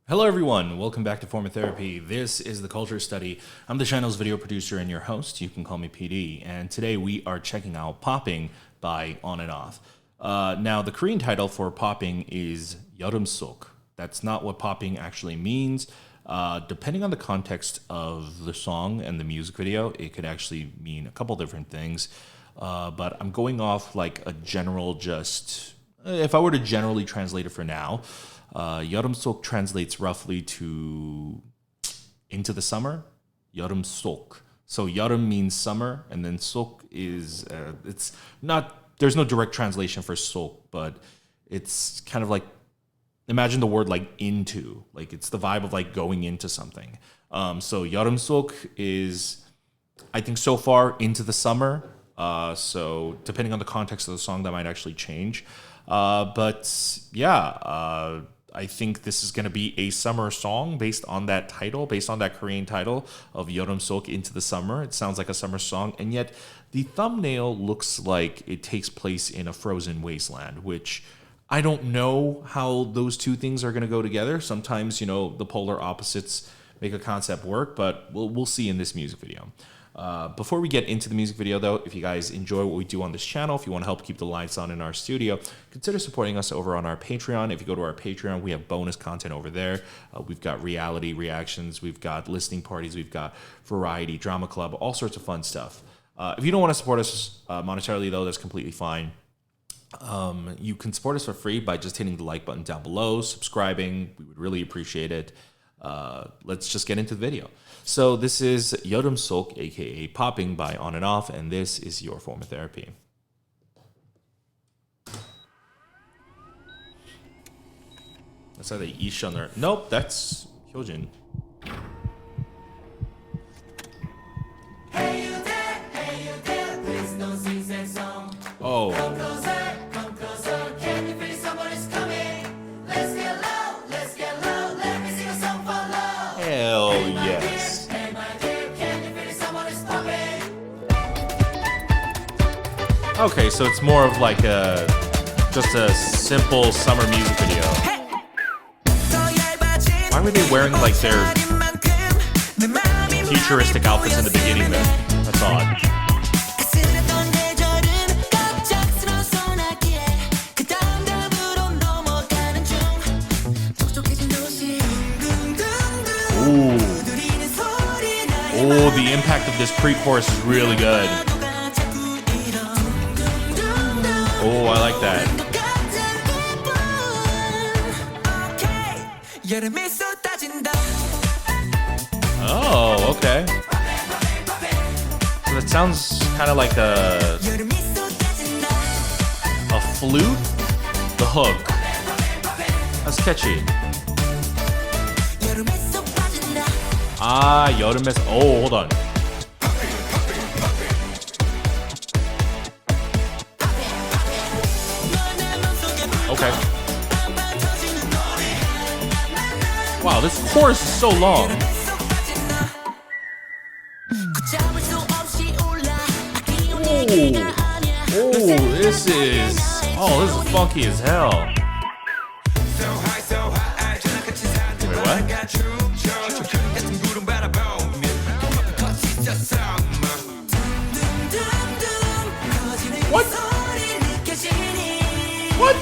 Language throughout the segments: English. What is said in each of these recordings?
Hello everyone, welcome back to Form of Therapy. This is the Culture Study. I'm the channel's video producer and your host. You can call me PD. And today we are checking out Popping by ONF. Now the Korean title for Popping is 여름속. That's not what popping actually means. Depending on the context of the song and the music video, it could actually mean a couple different things. But I'm going off like a general if I were to generally translate it for now, 여름속 translates roughly to into the summer. 여름속. So 여름 means summer, and then 속 is it's not. There's no direct translation for 속, but it's kind of like imagine the word like into. Like it's the vibe of like going into something. So 여름속 is, I think so far into the summer. So depending on the context of the song, that might actually change. But yeah. I think this is going to be a summer song based on that title, based on that Korean title of 여름속, into the summer. It sounds like a summer song, and yet the thumbnail looks like it takes place in a frozen wasteland, which I don't know how those two things are going to go together. Sometimes, the polar opposites make a concept work, but we'll see in this music video. Before we get into the music video, though, if you guys enjoy what we do on this channel, if you want to help keep the lights on in our studio, consider supporting us over on our Patreon. If you go to our Patreon, we have bonus content over there. We've got reality reactions, we've got listening parties, we've got variety, drama club, all sorts of fun stuff. If you don't want to support us monetarily, though, that's completely fine. You can support us for free by just hitting the like button down below, subscribing. We would really appreciate it. Let's just get into the video. So this is 여름속, aka Popping by ONF, and this is your form of therapy. That's either Ishan or nope, that's Hyojin. Hey you there, please don't sing that song. Oh. Come closer, can you feel somebody's coming? Let's get loud, let me sing a song for love. Hell yes. Hey my dear, can you feel somebody's popping? Okay, so it's more of like just a simple summer music video. Why were they wearing like their futuristic outfits in the beginning there? That's odd. Ooh. Oh, the impact of this pre-chorus is really good. Oh, I like that. Oh, okay. So that sounds kind of like a flute. The hook. That's catchy. Ah, 여름에서. Oh, hold on. Okay. Wow, this chorus is so long. This is funky as hell. Wait, what? What? What?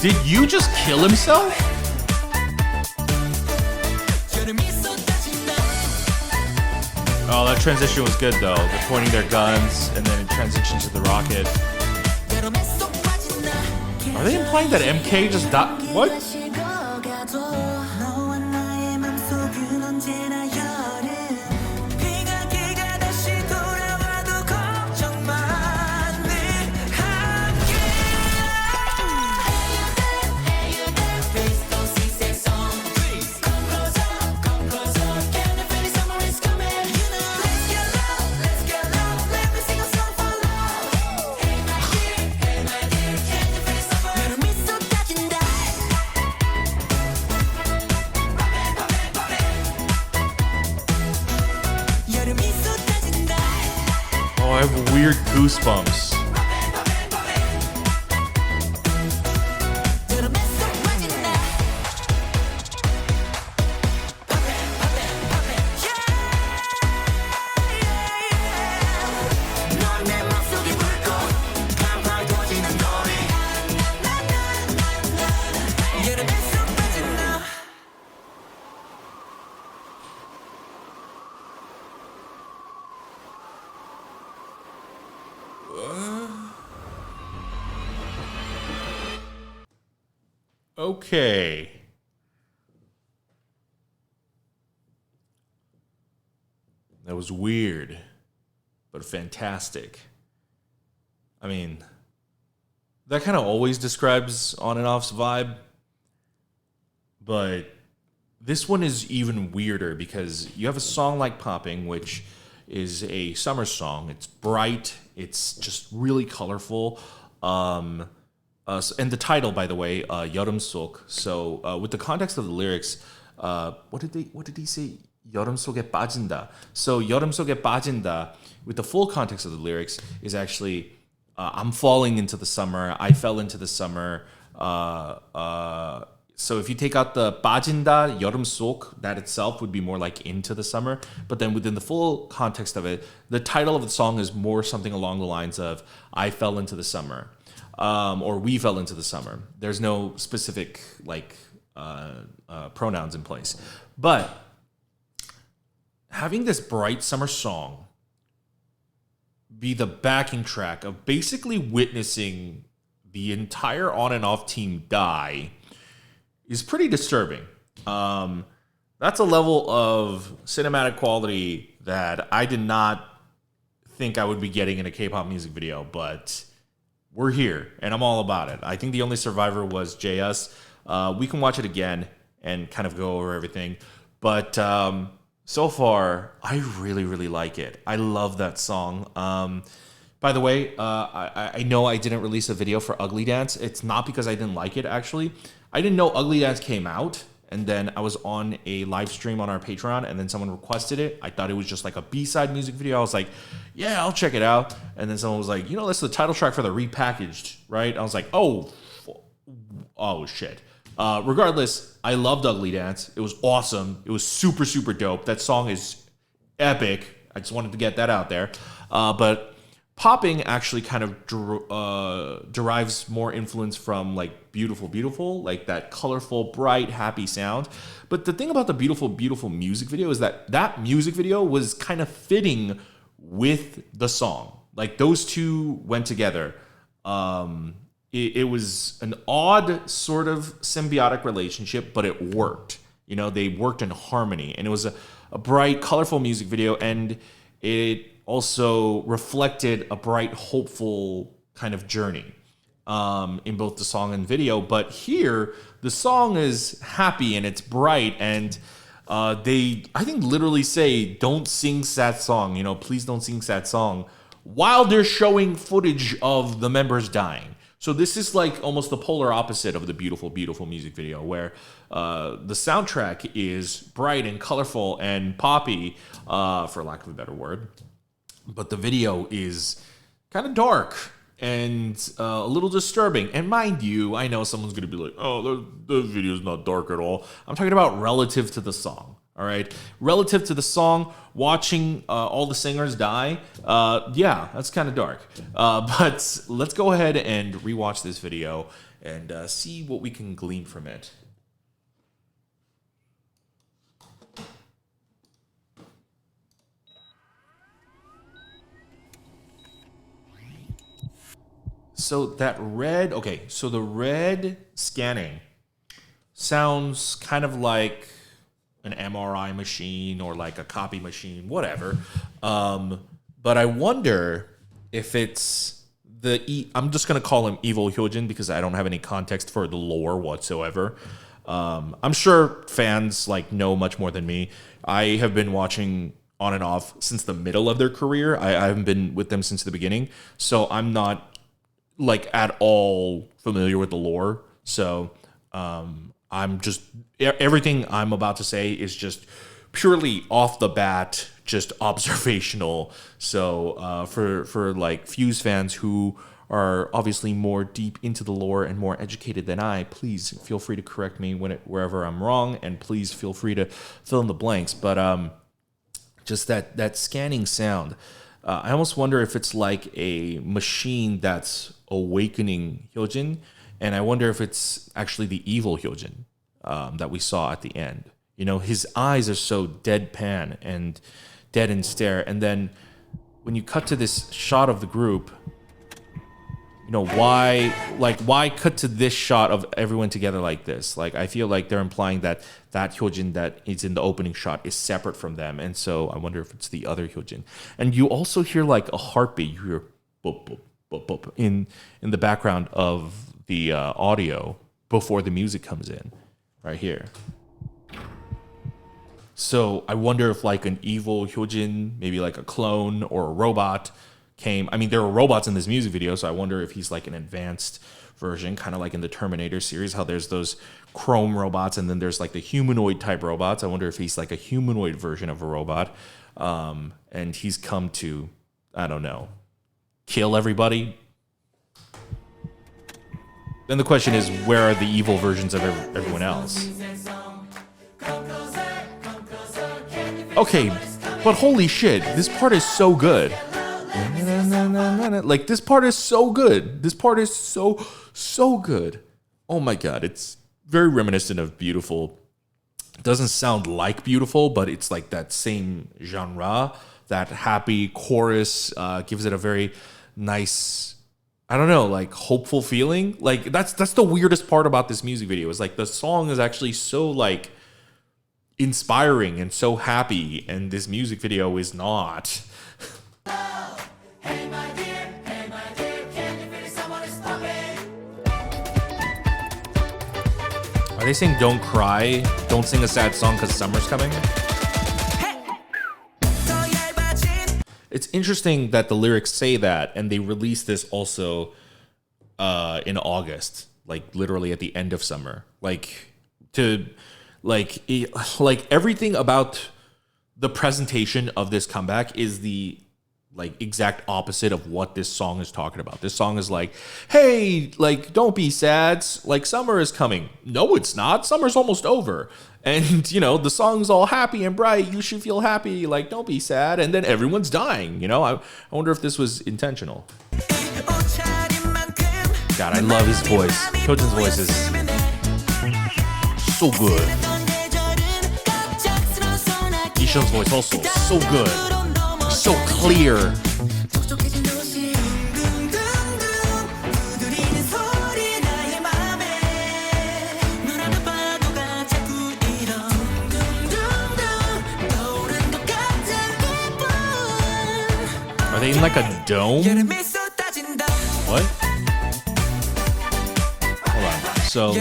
Did you just kill himself? Oh, that transition was good though. They're pointing their guns and then it transitions to the rocket. Are they implying that MK just died? What? I have weird goosebumps. Okay. That was weird, but fantastic. I mean, that kind of always describes On and Off's vibe, but this one is even weirder because you have a song like Popping, which is a summer song. It's bright, it's just really colorful. And the title, by the way, 여름 속. So with the context of the lyrics, what did he say? 여름 속에 빠진다. So 여름 속에 빠진다, with the full context of the lyrics, is actually I'm falling into the summer. I fell into the summer. So if you take out the 빠진다, 여름 속, that itself would be more like into the summer. But then within the full context of it, the title of the song is more something along the lines of I fell into the summer. Or we fell into the summer. There's no specific pronouns in place. But having this bright summer song be the backing track of basically witnessing the entire On and Off team die is pretty disturbing. That's a level of cinematic quality that I did not think I would be getting in a K-pop music video, but we're here, and I'm all about it. I think the only survivor was JS. We can watch it again and kind of go over everything. But so far, I really, really like it. I love that song. By the way, I know I didn't release a video for Ugly Dance. It's not because I didn't like it, actually. I didn't know Ugly Dance came out, and then I was on a live stream on our Patreon, and then someone requested it. I thought it was just like a B-side music video. I was like, yeah, I'll check it out. And then someone was like, that's the title track for the repackaged, right? I was like, oh shit. Regardless, I loved Ugly Dance. It was awesome. It was super, super dope. That song is epic. I just wanted to get that out there. But Popping actually kind of derives more influence from like Beautiful, Beautiful, like that colorful, bright, happy sound. But the thing about the Beautiful, Beautiful music video is that music video was kind of fitting with the song. Like those two went together. It was an odd sort of symbiotic relationship, but it worked. They worked in harmony, and it was a bright, colorful music video, and it also reflected a bright, hopeful kind of journey in both the song and video. But here, the song is happy and it's bright, and they, I think, literally say, don't sing sad song, please don't sing sad song, while they're showing footage of the members dying. So this is like almost the polar opposite of the Beautiful, Beautiful music video, where the soundtrack is bright and colorful and poppy, for lack of a better word. But the video is kind of dark and a little disturbing. And mind you, I know someone's going to be like, oh, the video's not dark at all. I'm talking about relative to the song, all right? Relative to the song, watching all the singers die, yeah, that's kind of dark. But let's go ahead and rewatch this video and see what we can glean from it. So the red scanning sounds kind of like an MRI machine or like a copy machine, whatever. But I wonder if it's I'm just going to call him Evil Hyojin because I don't have any context for the lore whatsoever. I'm sure fans know much more than me. I have been watching On and Off since the middle of their career. I haven't been with them since the beginning. So I'm not at all familiar with the lore. So I'm just, everything I'm about to say is just purely off the bat, just observational. So for like Fuse fans who are obviously more deep into the lore and more educated than I, please feel free to correct me wherever I'm wrong, and please feel free to fill in the blanks. But just that scanning sound, I almost wonder if it's like a machine that's awakening Hyojin, and I wonder if it's actually the evil Hyojin that we saw at the end. You know, his eyes are so deadpan and dead and stare, and then when you cut to this shot of the group, you know, why cut to this shot of everyone together like this? Like, I feel like they're implying that Hyojin that is in the opening shot is separate from them, and so I wonder if it's the other Hyojin. And you also hear like a heartbeat. You hear boop boop boop boop in the background of the audio before the music comes in, right here. So I wonder if like an evil Hyojin, maybe like a clone or a robot, came. I mean, there were robots in this music video, so I wonder if he's like an advanced version, kind of like in the Terminator series, how there's those chrome robots and then there's like the humanoid type robots. I wonder if he's like a humanoid version of a robot, and he's come to, I don't know, kill everybody. Then the question is, where are the evil versions of everyone else? Okay, but holy shit, this part is so good. Like, this part is so good. This part is so good. Oh my god, it's very reminiscent of Beautiful. It doesn't sound like Beautiful, but it's like that same genre. That happy chorus gives it a very nice, I don't know, like hopeful feeling. Like that's the weirdest part about this music video, is like the song is actually so like inspiring and so happy, and this music video is not. Are they saying don't cry, don't sing a sad song because summer's coming? It's interesting that the lyrics say that, and they released this also in August, like literally at the end of summer. Like everything about the presentation of this comeback is the like exact opposite of what this song is talking about. This song is like, hey, like, don't be sad, like summer is coming. No, it's not. Summer's almost over. And, you know, the song's all happy and bright. You should feel happy. Like, don't be sad. And then everyone's dying. You know, I wonder if this was intentional. God, I love his voice. Hyojin's voice is so good. Ishun's voice also so good. So clear. Are they in like a dome? What? Hold on. So,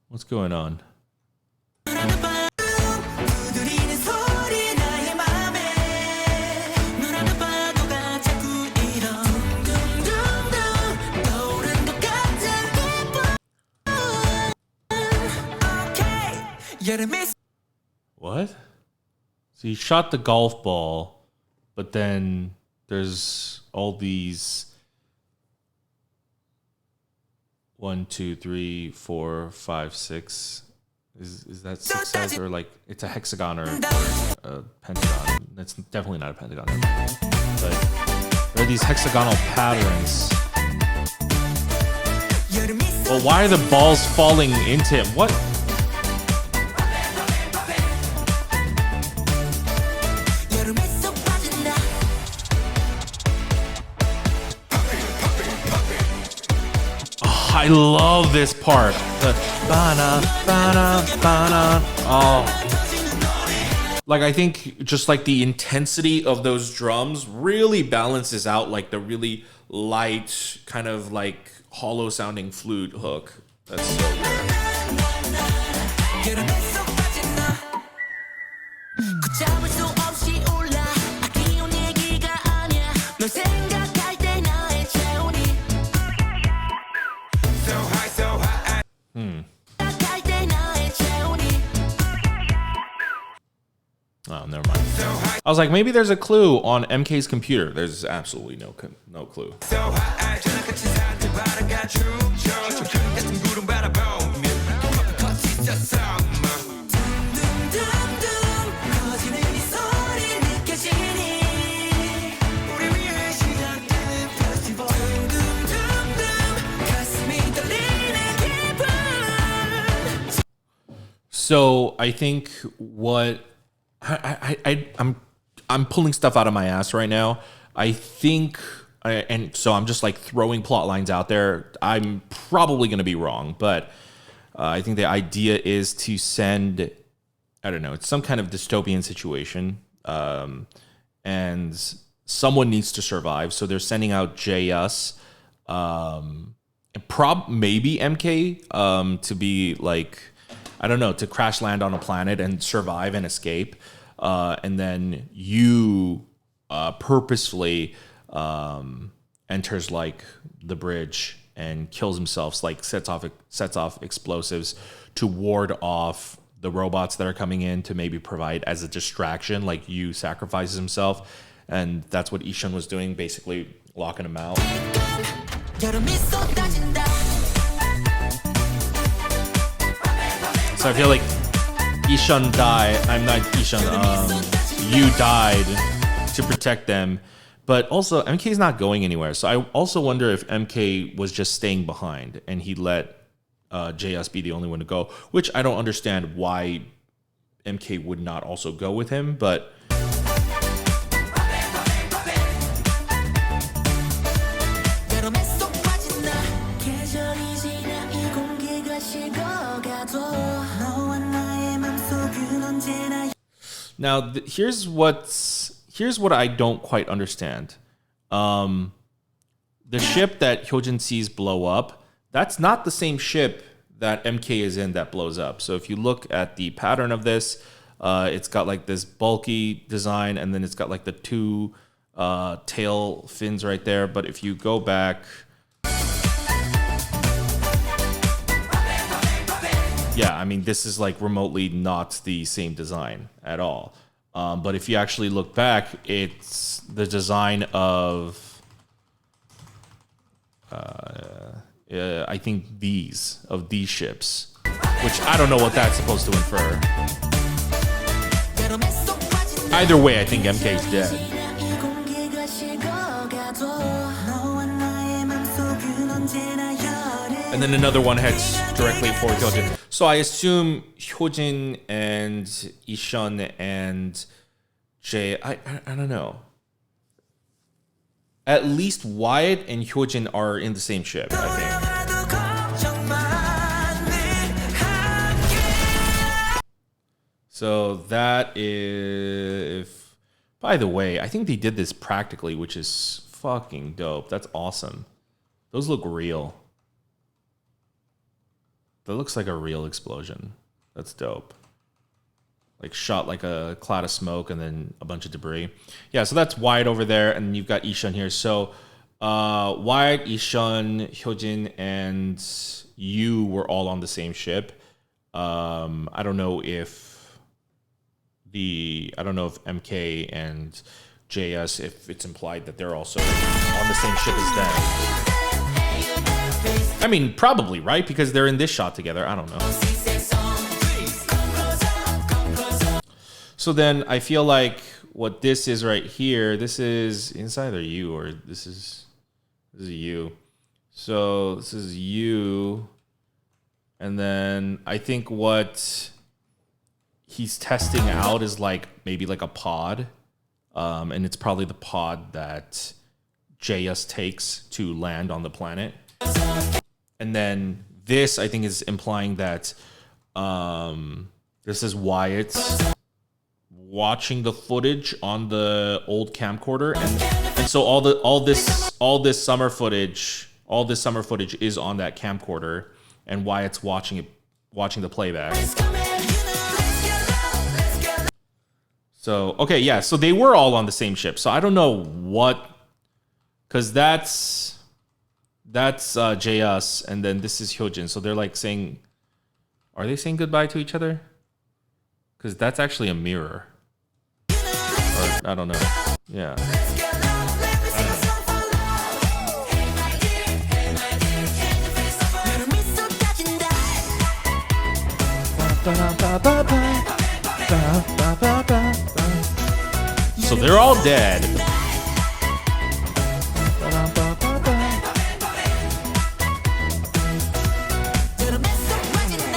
what's going on? What? So he shot the golf ball, but then there's all these 1, 2, 3, 4, 5, 6. Is that 6 sides, or like it's a hexagon or a pentagon? That's definitely not a pentagon. But there are these hexagonal patterns. Well, why are the balls falling into him? What? I love this part. The ba-na, ba-na, ba-na. Oh. Like, I think just like the intensity of those drums really balances out like the really light, kind of like hollow sounding flute hook. That's so good. Oh, never mind. I was like, maybe there's a clue on MK's computer. There's absolutely no clue. So I think what I'm pulling stuff out of my ass right now. I think, and so I'm just like throwing plot lines out there. I'm probably going to be wrong, but I think the idea is to send, I don't know, it's some kind of dystopian situation, and someone needs to survive. So they're sending out JS, maybe MK, to be like, I don't know, to crash land on a planet and survive and escape. And then you purposefully enters like the bridge and kills himself, like sets off explosives to ward off the robots that are coming in, to maybe provide as a distraction, like you sacrifices himself. And that's what Ishun was doing, basically locking him out. So I feel like Ishun you died to protect them. But also, MK's not going anywhere. So I also wonder if MK was just staying behind and he let JS be the only one to go, which I don't understand why MK would not also go with him, but... Now, here's what I don't quite understand. The ship that Hyojin sees blow up, that's not the same ship that MK is in that blows up. So if you look at the pattern of this, it's got like this bulky design, and then it's got like the two tail fins right there. But if you go back... Yeah, I mean, this is like remotely not the same design at all. But if you actually look back, it's the design of, I think these ships, which I don't know what that's supposed to infer. Either way, I think MK's dead. And then another one heads directly for Hyojin. So I assume Hyojin and Ishun and Jae, I don't know. At least Wyatt and Hyojin are in the same ship, I think. So that is... By the way, I think they did this practically, which is fucking dope. That's awesome. Those look real. That looks like a real explosion. That's dope. Like shot like a cloud of smoke and then a bunch of debris. Yeah, so that's Wyatt over there, and you've got Ishun here. So Wyatt, Ishun, Hyojin, and you were all on the same ship. I don't know if MK and JS, if it's implied that they're also on the same ship as them. I mean, probably, right? Because they're in this shot together. I don't know. So then I feel like what this is right here, this is either you or this is you. So this is you. And then I think what he's testing out is like maybe like a pod. And it's probably the pod that JS takes to land on the planet. And then this, I think, is implying that this is Wyatt watching the footage on the old camcorder, and so all this summer footage is on that camcorder, and Wyatt's watching the playback. So okay, yeah, so they were all on the same ship. So I don't know what, because that's JS, and then this is Hyojin. So they're like saying, are they saying goodbye to each other? Because that's actually a mirror. I don't know. Yeah. Let's get low, let me sing a song for love. Hey my dear, can you feel something? 너를 미소 가진다. So they're all dead. 너를 미소 가진다.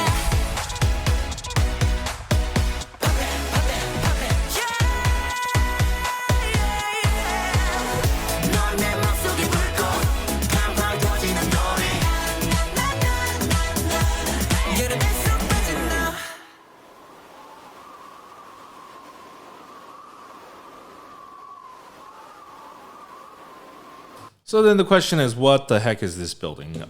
넌 내 맘속에 불꽃 팡팡 터지는 노래. 너를 미소 가진다. So then the question is, what the heck is this building?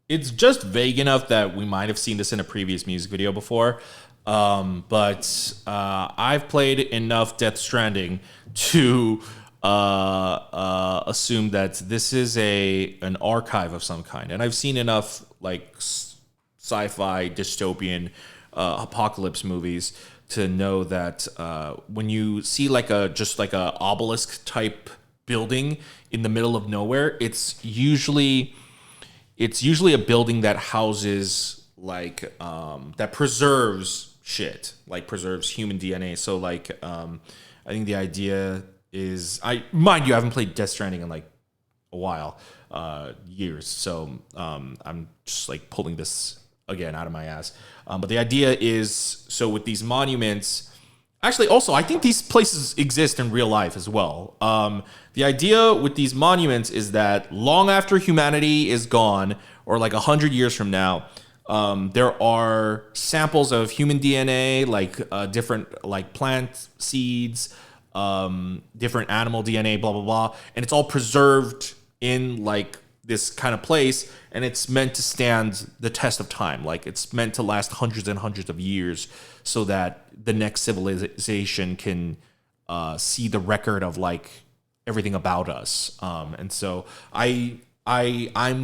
It's just vague enough that we might have seen this in a previous music video before. But I've played enough Death Stranding to assume that this is an archive of some kind. And I've seen enough like sci-fi dystopian apocalypse movies to know that when you see like a obelisk type building in the middle of nowhere, it's usually a building that houses like that preserves shit, like preserves human DNA. So like I think the idea is, I haven't played Death Stranding in like a while, years. So I'm just like pulling this again out of my ass. But the idea is, so with these monuments, actually, also, I think these places exist in real life as well. The idea with these monuments is that long after humanity is gone, or like 100 years from now, there are samples of human DNA, like different like plant seeds, different animal DNA, blah, blah, blah. And it's all preserved in like this kind of place, and it's meant to stand the test of time. Like it's meant to last hundreds and hundreds of years, so that the next civilization can see the record of like everything about us. And so I'm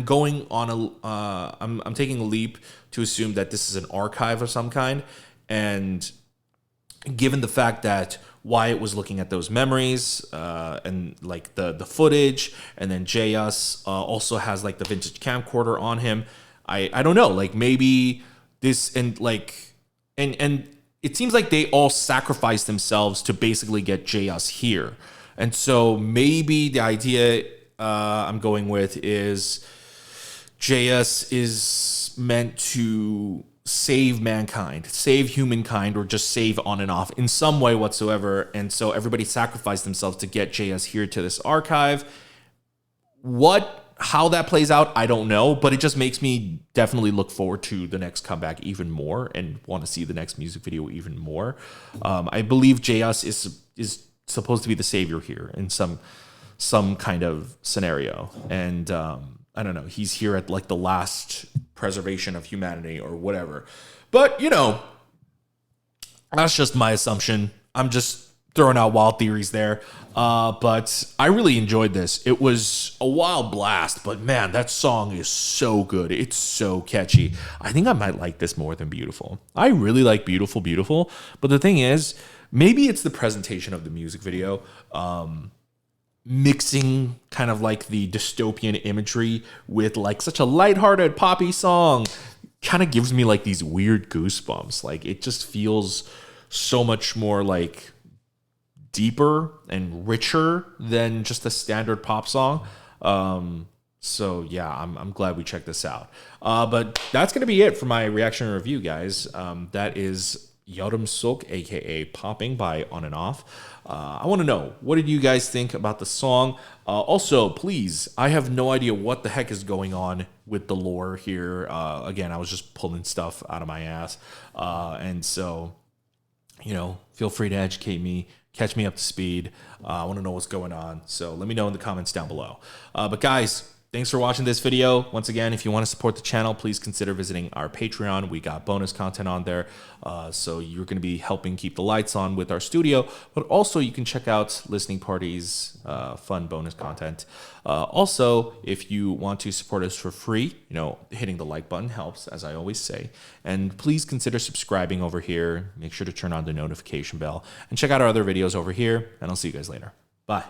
going on I'm taking a leap to assume that this is an archive of some kind. And given the fact that Wyatt was looking at those memories and like the footage, and then JS also has like the vintage camcorder on him, I don't know, like maybe this, and like and it seems like they all sacrificed themselves to basically get JS here. And so maybe the idea I'm going with is JS is meant to save mankind, save humankind, or just save on and off in some way whatsoever. And so everybody sacrificed themselves to get JS here to this archive. How that plays out, I don't know, but it just makes me definitely look forward to the next comeback even more and want to see the next music video even more. I believe JS is supposed to be the savior here in some kind of scenario. And I don't know, he's here at like the last preservation of humanity or whatever. But, you know, that's just my assumption. I'm just throwing out wild theories there. But I really enjoyed this. It was a wild blast, but man, that song is so good. It's so catchy. I think I might like this more than Beautiful. I really like Beautiful. But the thing is, maybe it's the presentation of the music video. Mixing kind of like the dystopian imagery with like such a lighthearted poppy song kind of gives me like these weird goosebumps. Like it just feels so much more like deeper and richer than just a standard pop song. So yeah, I'm glad we checked this out. But that's gonna be it for my reaction and review, guys. That is Yodam Sok, aka Popping by On and Off. I want to know, what did you guys think about the song? Also, please, I have no idea what the heck is going on with the lore here. Again, I was just pulling stuff out of my ass. And so, you know, feel free to educate me, catch me up to speed. I want to know what's going on. So let me know in the comments down below. But guys, Thanks for watching this video. Once again, if you want to support the channel, please consider visiting our Patreon. We got bonus content on there. So you're going to be helping keep the lights on with our studio, but also you can check out listening parties, fun bonus content. Also, if you want to support us for free, hitting the like button helps, as I always say. And please consider subscribing over here. Make sure to turn on the notification bell and check out our other videos over here. And I'll see you guys later. Bye.